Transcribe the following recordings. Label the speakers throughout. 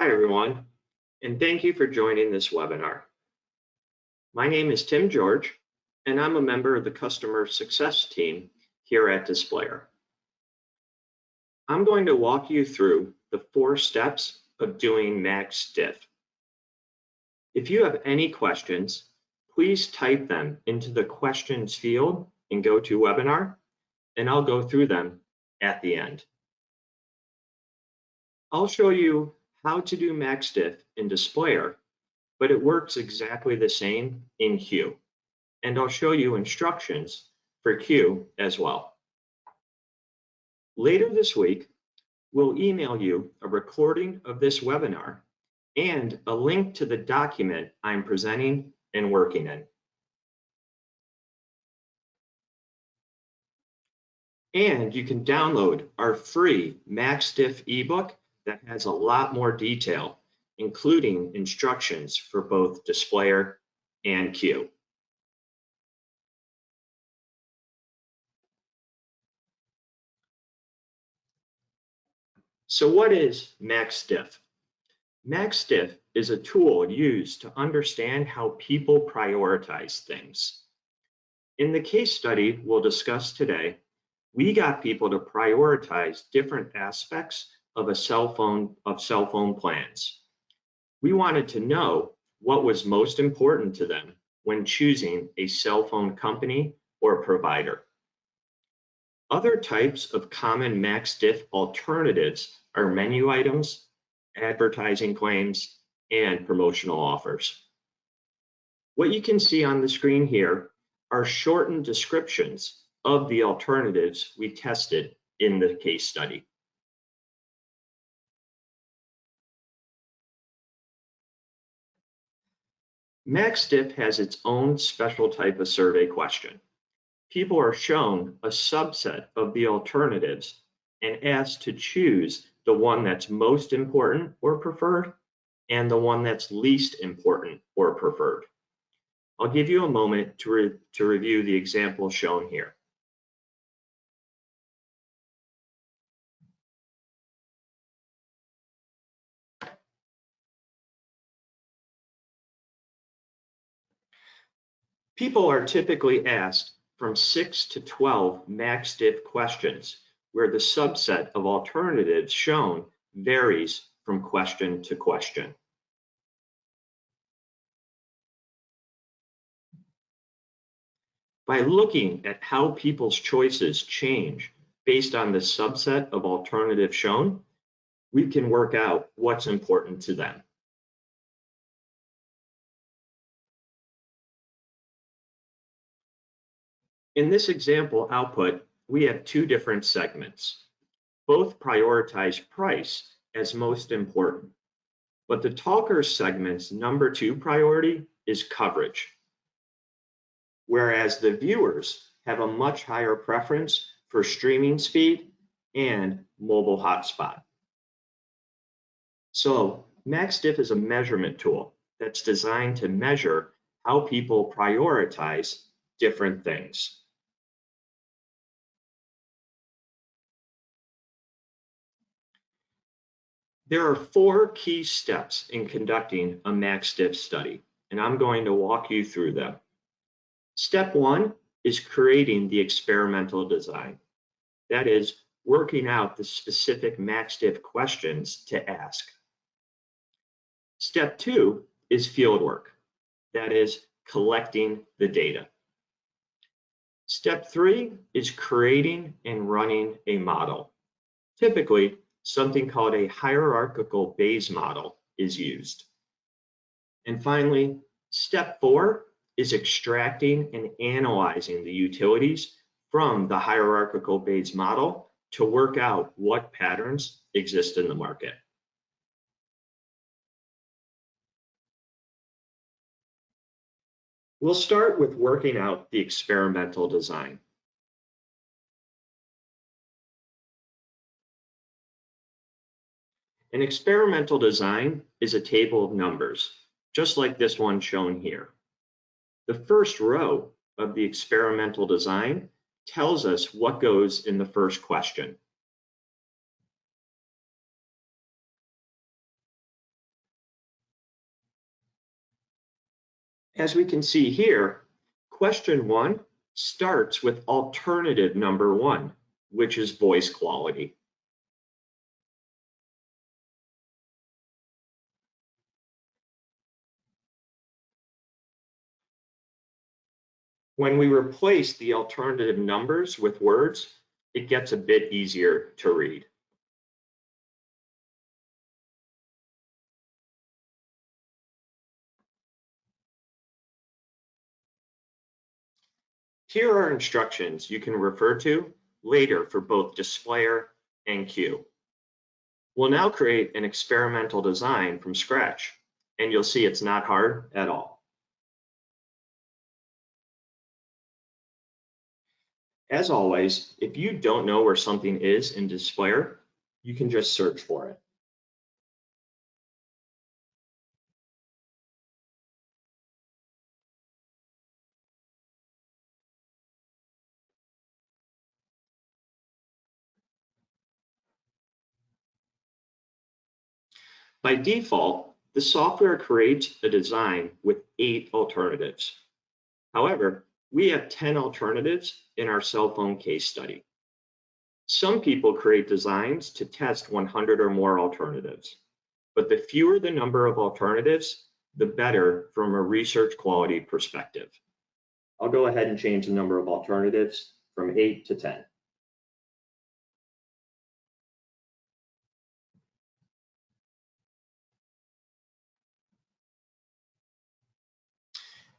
Speaker 1: Hi, everyone, and thank you for joining this webinar. My name is Tim George, and I'm a member of the customer success team here at Displayr. I'm going to walk you through the 4 steps of doing MaxDiff. If you have any questions, please type them into the questions field in GoToWebinar, and I'll go through them at the end. I'll show you how to do MaxDiff in Displayr, but it works exactly the same in Q. And I'll show you instructions for Q as well. Later this week, we'll email you a recording of this webinar and a link to the document I'm presenting and working in. And you can download our free MaxDiff ebook that has a lot more detail, including instructions for both Displayr and Q. So what is MaxDiff? MaxDiff is a tool used to understand how people prioritize things. In the case study we'll discuss today, we got people to prioritize different aspects of cell phone plans. We wanted to know what was most important to them when choosing a cell phone company or provider. Other types of common MaxDiff alternatives are menu items, advertising claims, and promotional offers. What you can see on the screen here are shortened descriptions of the alternatives we tested in the case study. MaxDiff has its own special type of survey question. People are shown a subset of the alternatives and asked to choose the one that's most important or preferred and the one that's least important or preferred. I'll give you a moment to review the example shown here. People are typically asked from 6 to 12 MaxDiff questions, where the subset of alternatives shown varies from question to question. By looking at how people's choices change based on the subset of alternatives shown, we can work out what's important to them. In this example output, we have 2 different segments. Both prioritize price as most important, but the talker segment's number 2 priority is coverage, whereas the viewers have a much higher preference for streaming speed and mobile hotspot. So MaxDiff is a measurement tool that's designed to measure how people prioritize different things. There are 4 key steps in conducting a MaxDiff study, and I'm going to walk you through them. Step 1 is creating the experimental design. That is, working out the specific MaxDiff questions to ask. Step 2 is fieldwork. That is, collecting the data. Step 3 is creating and running a model. Typically, something called a hierarchical Bayes model is used. And finally, step 4 is extracting and analyzing the utilities from the hierarchical Bayes model to work out what patterns exist in the market. We'll start with working out the experimental design. An experimental design is a table of numbers, just like this one shown here. The first row of the experimental design tells us what goes in the first question. As we can see here, question 1 starts with alternative number 1, which is voice quality. When we replace the alternative numbers with words, it gets a bit easier to read. Here are instructions you can refer to later for both Displayr and Q. We'll now create an experimental design from scratch, and you'll see it's not hard at all. As always, if you don't know where something is in Displayr, you can just search for it. By default, the software creates a design with 8 alternatives. However, we have 10 alternatives in our cell phone case study. Some people create designs to test 100 or more alternatives, but the fewer the number of alternatives, the better from a research quality perspective. I'll go ahead and change the number of alternatives from 8 to 10.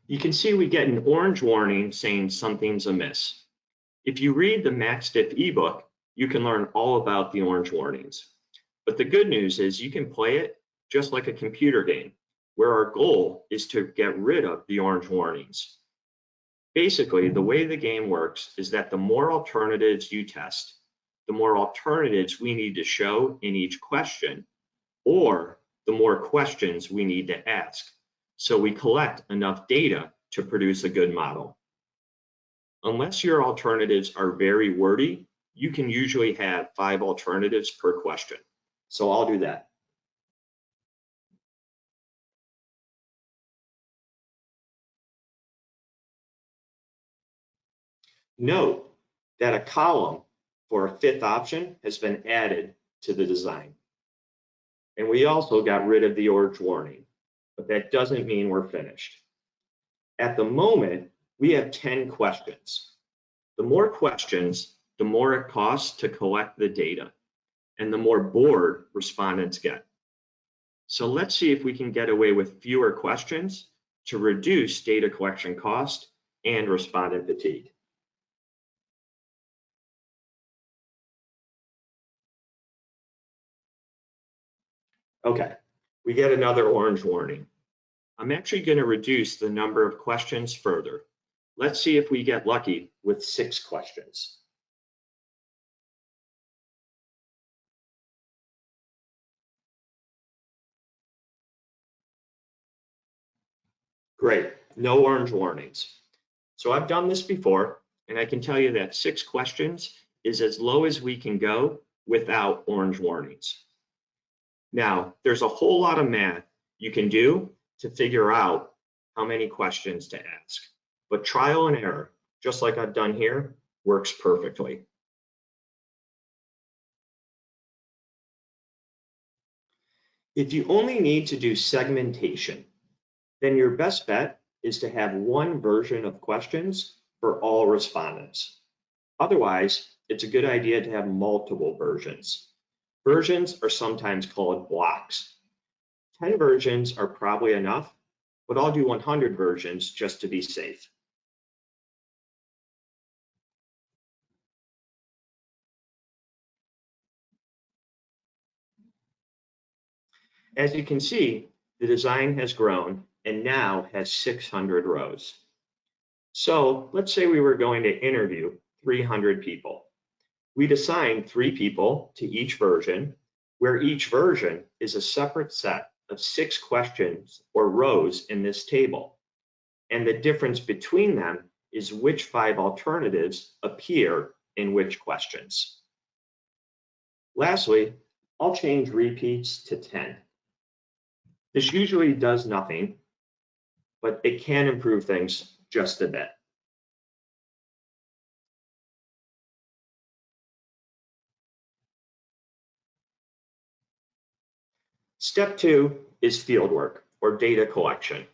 Speaker 1: You can see we get an orange warning saying something's amiss. If you read the MaxDiff ebook, you can learn all about the orange warnings. But the good news is you can play it just like a computer game, where our goal is to get rid of the orange warnings. Basically, the way the game works is that the more alternatives you test, the more alternatives we need to show in each question, or the more questions we need to ask. So we collect enough data to produce a good model. Unless your alternatives are very wordy, you can usually have 5 alternatives per question. So I'll do that. Note that a column for a 5th option has been added to the design. And we also got rid of the orange warning, but that doesn't mean we're finished. At the moment, we have 10 questions. The more questions, the more it costs to collect the data, and the more bored respondents get. So let's see if we can get away with fewer questions to reduce data collection cost and respondent fatigue. Okay, we get another orange warning. I'm actually going to reduce the number of questions further. Let's see if we get lucky with 6 questions. Great, no orange warnings. So I've done this before, and I can tell you that 6 questions is as low as we can go without orange warnings. Now, there's a whole lot of math you can do to figure out how many questions to ask, but trial and error, just like I've done here, works perfectly. If you only need to do segmentation, then your best bet is to have one version of questions for all respondents. Otherwise, it's a good idea to have multiple versions. Versions are sometimes called blocks. 10 versions are probably enough, but I'll do 100 versions just to be safe. As you can see, the design has grown and now has 600 rows. So let's say we were going to interview 300 people. We'd assign 3 people to each version, where each version is a separate set of 6 questions or rows in this table. And the difference between them is which 5 alternatives appear in which questions. Lastly, I'll change repeats to 10. This usually does nothing, but it can improve things just a bit. Step 2 is fieldwork, or data collection.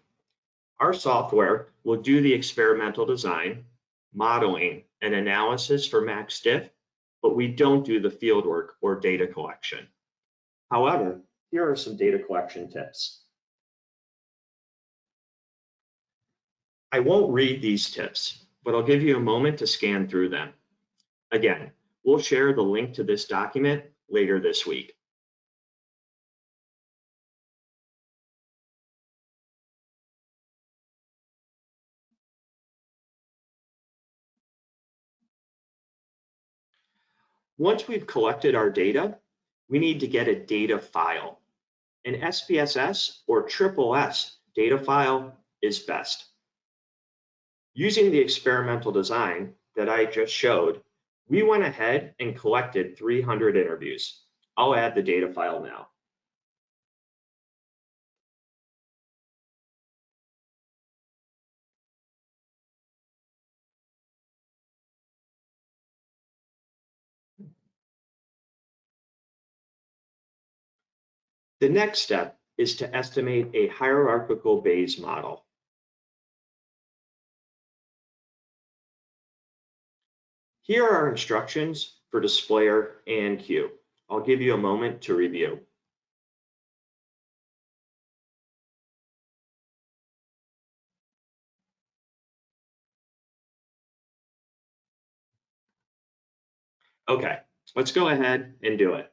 Speaker 1: Our software will do the experimental design, modeling, and analysis for MaxDiff, but we don't do the fieldwork or data collection. However, here are some data collection tips. I won't read these tips, but I'll give you a moment to scan through them. Again, we'll share the link to this document later this week. Once we've collected our data, we need to get a data file. An SPSS or SSS data file is best. Using the experimental design that I just showed, we went ahead and collected 300 interviews. I'll add the data file now. The next step is to estimate a hierarchical Bayes model. Here are our instructions for Displayr and Q. I'll give you a moment to review. Okay, let's go ahead and do it.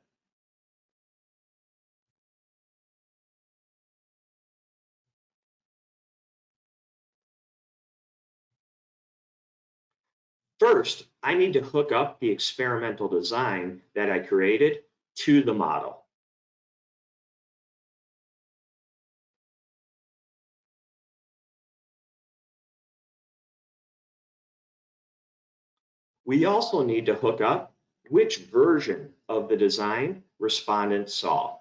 Speaker 1: First, I need to hook up the experimental design that I created to the model. We also need to hook up which version of the design respondents saw.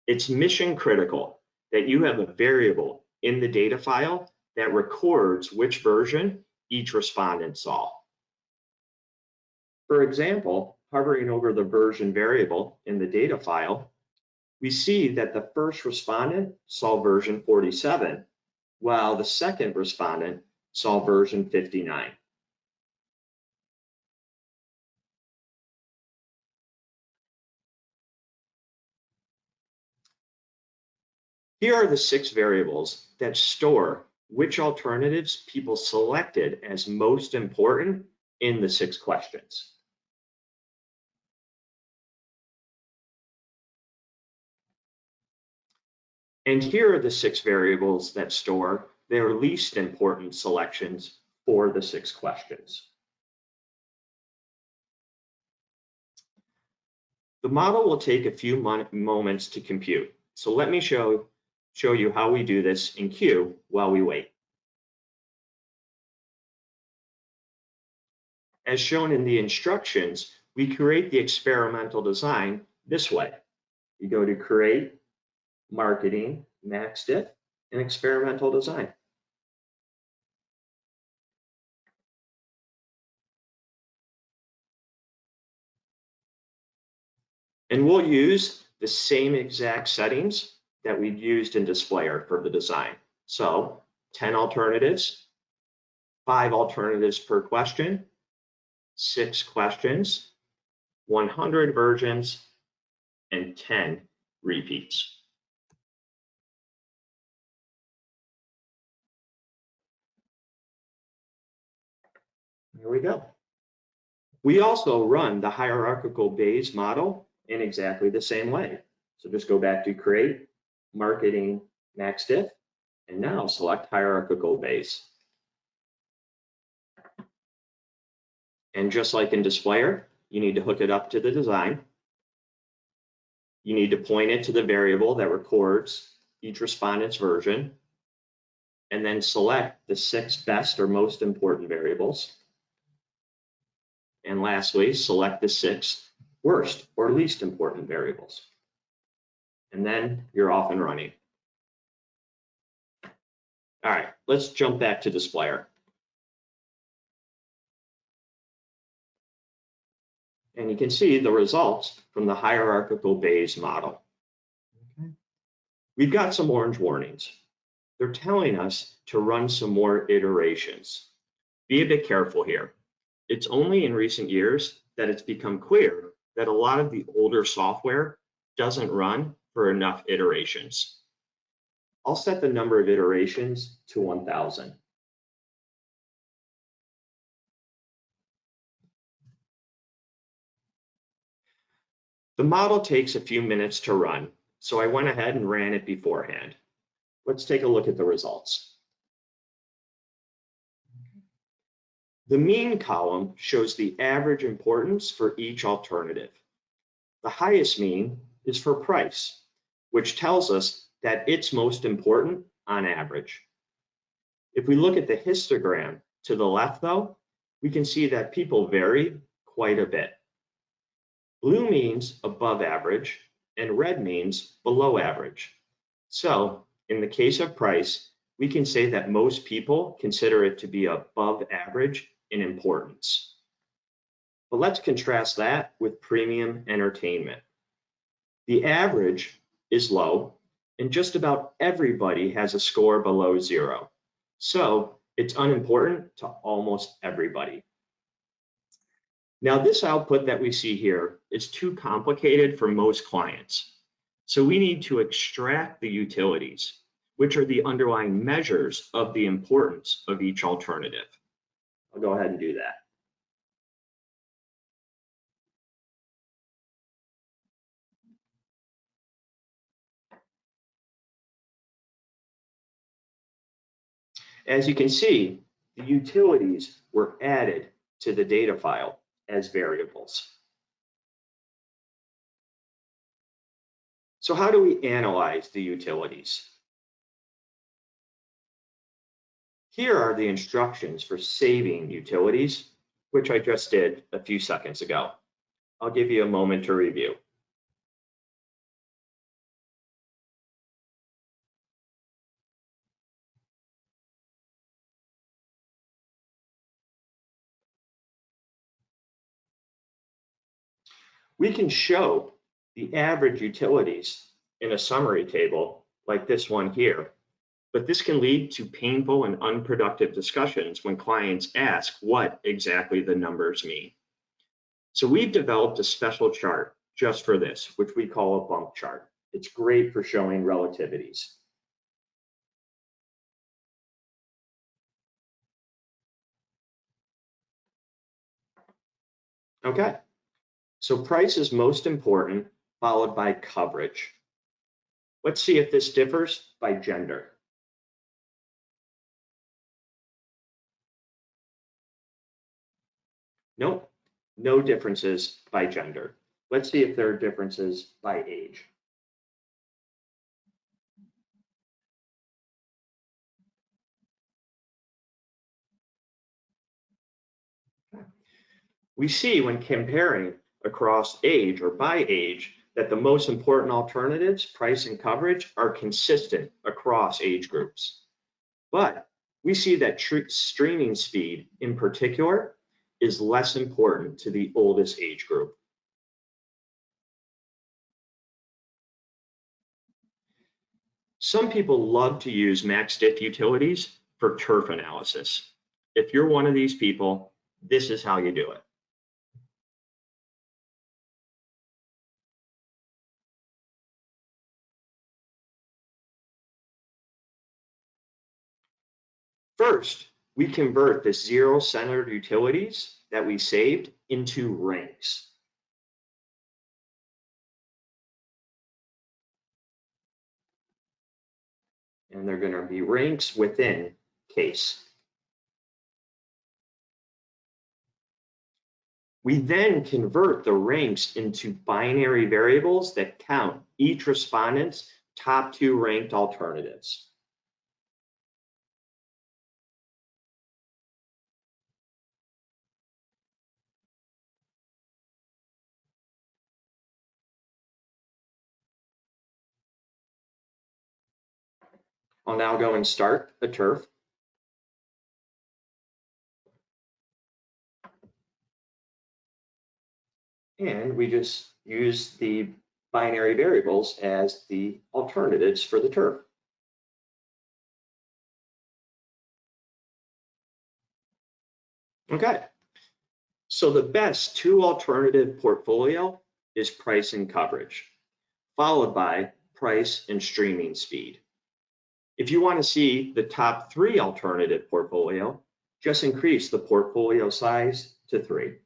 Speaker 1: It's mission critical that you have a variable in the data file that records which version each respondent saw. For example, hovering over the version variable in the data file, we see that the first respondent saw version 47, while the second respondent saw version 59. Here are the 6 variables that store which alternatives people selected as most important in the 6 questions. And here are the 6 variables that store their least important selections for the 6 questions. The model will take a few moments to compute, so let me show you how we do this in Q while we wait. As shown in the instructions, we create the experimental design this way. You go to Create, Marketing, MaxDiff, and Experimental Design. And we'll use the same exact settings that we've used in Displayr for the design. So 10 alternatives, 5 alternatives per question, 6 questions, 100 versions, and 10 repeats. Here we go. We also run the hierarchical Bayes model in exactly the same way. So just go back to Create, Marketing, MaxDiff, and now select Hierarchical Bayes. And just like in Displayr, you need to hook it up to the design. You need to point it to the variable that records each respondent's version, and then select the 6 best or most important variables. And lastly, select the 6 worst or least important variables. And then you're off and running. All right, let's jump back to Displayr. And you can see the results from the hierarchical Bayes model. Okay. We've got some orange warnings. They're telling us to run some more iterations. Be a bit careful here. It's only in recent years that it's become clear that a lot of the older software doesn't run for enough iterations. I'll set the number of iterations to 1,000. The model takes a few minutes to run, so I went ahead and ran it beforehand. Let's take a look at the results. The mean column shows the average importance for each alternative. The highest mean is for price, which tells us that it's most important on average. If we look at the histogram to the left, though, we can see that people vary quite a bit. Blue means above average, and red means below average. So, in the case of price, we can say that most people consider it to be above average in importance. But let's contrast that with premium entertainment. The average is low, and just about everybody has a score below 0. So it's unimportant to almost everybody. Now, this output that we see here is too complicated for most clients. So we need to extract the utilities, which are the underlying measures of the importance of each alternative. I'll go ahead and do that. As you can see, the utilities were added to the data file as variables. So how do we analyze the utilities? Here are the instructions for saving utilities, which I just did a few seconds ago. I'll give you a moment to review. We can show the average utilities in a summary table like this one here, but this can lead to painful and unproductive discussions when clients ask what exactly the numbers mean. So we've developed a special chart just for this, which we call a bump chart. It's great for showing relativities. Okay, so price is most important, followed by coverage. Let's see if this differs by gender. Nope, no differences by gender. Let's see if there are differences by age. We see when comparing across age or by age that the most important alternatives, price and coverage, are consistent across age groups. But we see that streaming speed in particular is less important to the oldest age group. Some people love to use MaxDiff utilities for turf analysis. If you're one of these people, this is how you do it. First, we convert the zero-centered utilities that we saved into ranks. And they're going to be ranks within case. We then convert the ranks into binary variables that count each respondent's top 2 ranked alternatives. I'll now go and start a turf. And we just use the binary variables as the alternatives for the turf. Okay, so the best two alternative portfolio is price and coverage, followed by price and streaming speed. If you want to see the top three alternative portfolio, just increase the portfolio size to 3.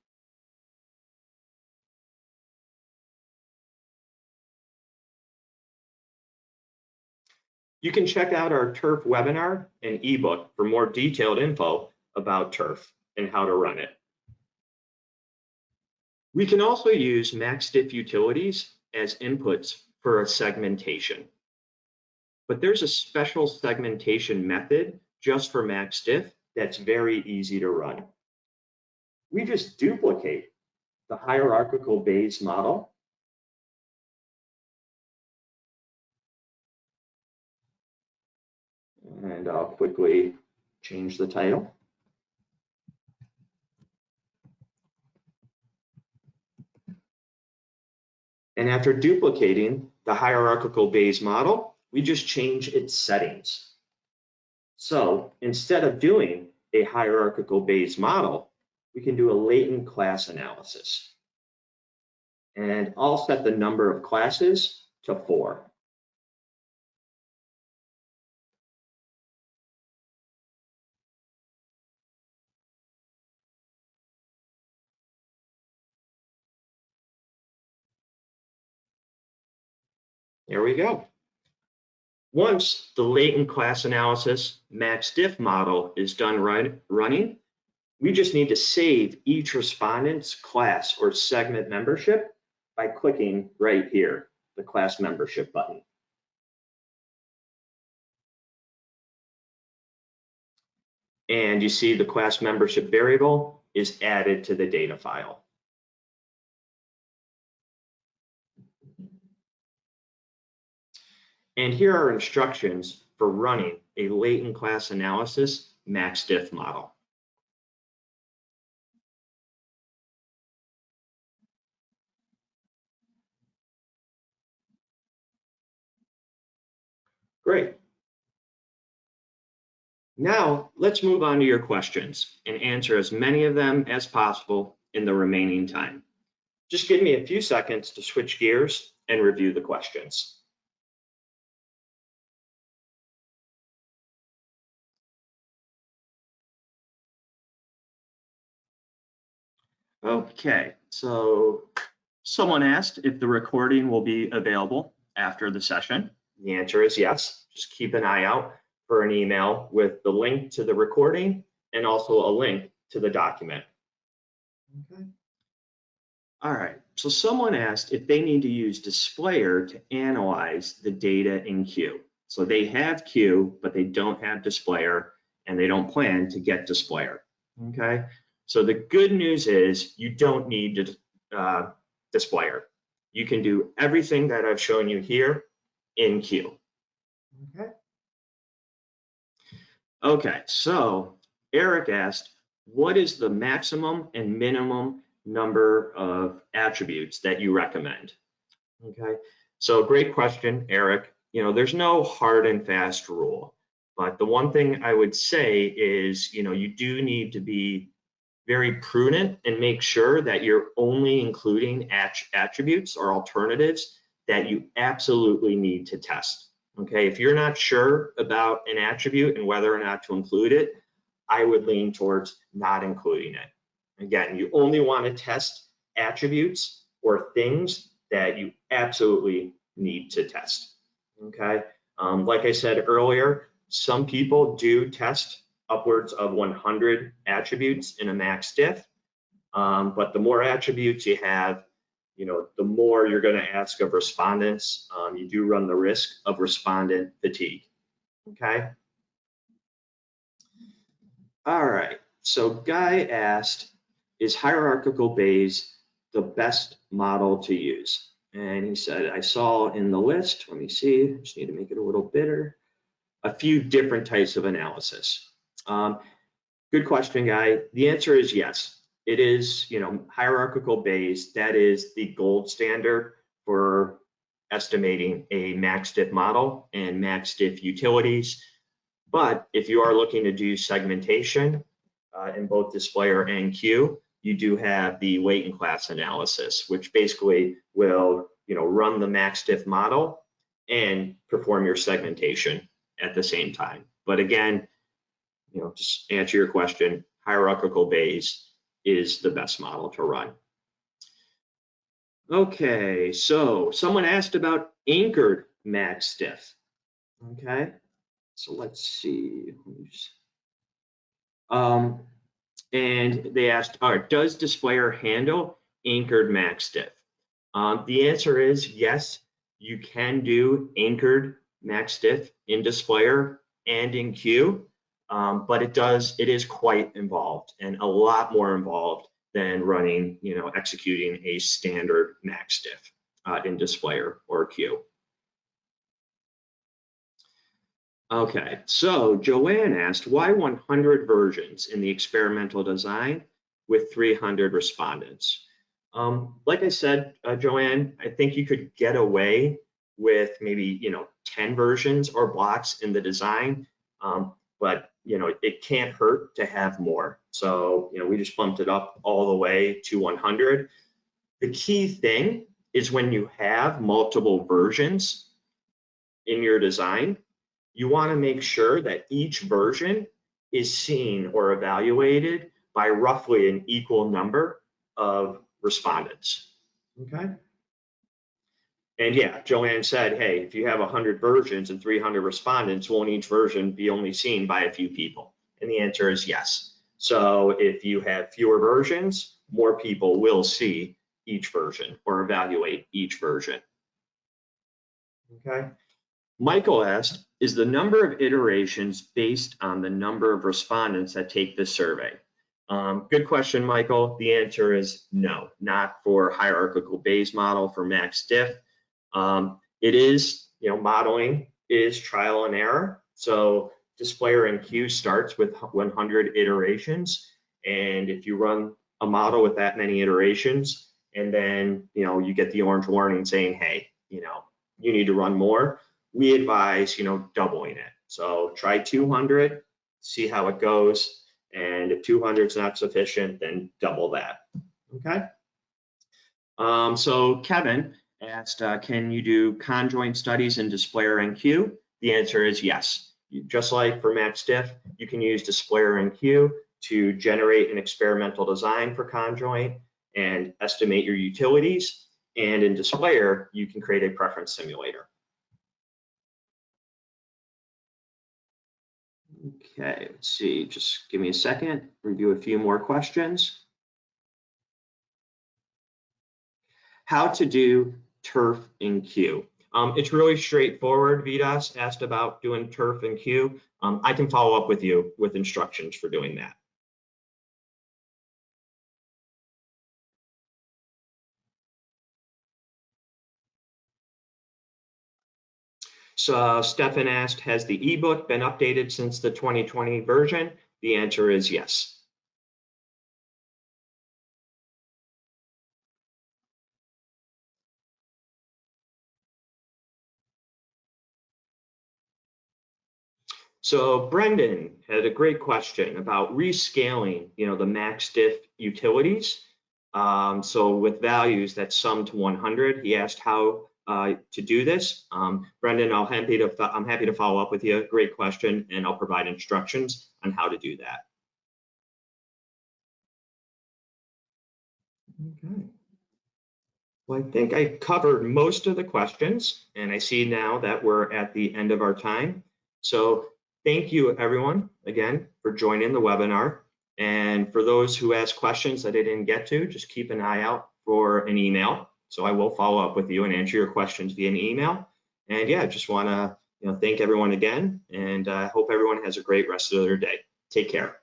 Speaker 1: You can check out our turf webinar and ebook for more detailed info about turf and how to run it. We can also use MaxDiff utilities as inputs for a segmentation. But there's a special segmentation method just for MaxDiff that's very easy to run. We just duplicate the hierarchical Bayes model and I'll quickly change the title. And after duplicating the hierarchical Bayes model, we just change its settings. So instead of doing a hierarchical Bayes model, we can do a latent class analysis. And I'll set the number of classes to 4. There we go. Once the latent class analysis MaxDiff model is done running, we just need to save each respondent's class or segment membership by clicking right here, the class membership button. And you see the class membership variable is added to the data file. And here are instructions for running a latent class analysis MaxDiff model. Great. Now let's move on to your questions and answer as many of them as possible in the remaining time. Just give me a few seconds to switch gears and review the questions. Okay, so someone asked if the recording will be available after the session. The answer is yes. Just keep an eye out for an email with the link to the recording and also a link to the document. Okay. All right, so someone asked if they need to use Displayr to analyze the data in Q. So they have Q, but they don't have Displayr, and they don't plan to get Displayr. Okay. So the good news is you don't need Displayr. You can do everything that I've shown you here in Q. Okay. Okay, so Eric asked, what is the maximum and minimum number of attributes that you recommend? Okay, so great question, Eric. You know, there's no hard and fast rule, but the one thing I would say is, you know, you do need to be very prudent and make sure that you're only including attributes or alternatives that you absolutely need to test. Okay, if you're not sure about an attribute and whether or not to include it, I would lean towards not including it. Again, you only want to test attributes or things that you absolutely need to test. Okay, like I said earlier, some people do test upwards of 100 attributes in a MaxDiff, but the more attributes you have, you know, the more you're going to ask of respondents. You do run the risk of respondent fatigue. Okay. All right. So Guy asked, is hierarchical Bayes the best model to use? And he said, I saw in the list, let me see, just need to make it a little bigger. a few different types of analysis. Good question, Guy. The answer is yes. It is, hierarchical Bayes. That is the gold standard for estimating a MaxDiff model and MaxDiff utilities. But if you are looking to do segmentation in both Displayr and Q, you do have the weight and class analysis, which basically will, run the MaxDiff model and perform your segmentation at the same time. But again, just answer your question, hierarchical Bayes is the best model to run. Okay, so someone asked about anchored MaxDiff. Okay, so let's see. And they asked, all right, does Displayr handle anchored MaxDiff? The answer is yes, you can do anchored MaxDiff in Displayr and in Q, but it is quite involved and a lot more involved than running, executing a standard MaxDiff in Displayr or Q. Okay, so Joanne asked, why 100 versions in the experimental design with 300 respondents? Like I said, Joanne, I think you could get away with maybe 10 versions or blocks in the design, but it can't hurt to have more. So we just bumped it up all the way to 100. The key thing is when you have multiple versions in your design, you want to make sure that each version is seen or evaluated by roughly an equal number of respondents. Okay. And yeah, Joanne said, hey, if you have 100 versions and 300 respondents, won't each version be only seen by a few people? And the answer is yes. So if you have fewer versions, more people will see each version or evaluate each version. Okay. Michael asked, is the number of iterations based on the number of respondents that take this survey? Good question, Michael. The answer is no, not for hierarchical Bayes model for MaxDiff. It is, modeling is trial and error. So Displayr and Q starts with 100 iterations. And if you run a model with that many iterations, and then, you get the orange warning saying, hey, you need to run more, we advise, doubling it. So try 200, see how it goes. And if 200 is not sufficient, then double that. Okay. So Kevin asked, can you do conjoint studies in Displayr and Q? The answer is yes. Just like for MaxDiff, you can use Displayr and Q to generate an experimental design for conjoint and estimate your utilities. And in Displayr, you can create a preference simulator. Okay, let's see, just give me a second, review a few more questions. How to do turf in Q. It's really straightforward. Vidas asked about doing turf in Q. I can follow up with you with instructions for doing that. So Stefan asked, has the ebook been updated since the 2020 version? The answer is yes. So Brendan had a great question about rescaling, the MaxDiff utilities. So with values that sum to 100, he asked how to do this. Brendan, I'm happy to follow up with you. Great question, and I'll provide instructions on how to do that. Okay. Well, I think I covered most of the questions, and I see now that we're at the end of our time. So thank you, everyone, again, for joining the webinar. And for those who asked questions that I didn't get to, just keep an eye out for an email. So I will follow up with you and answer your questions via an email. And yeah, just want to thank everyone again, and I hope everyone has a great rest of their day. Take care.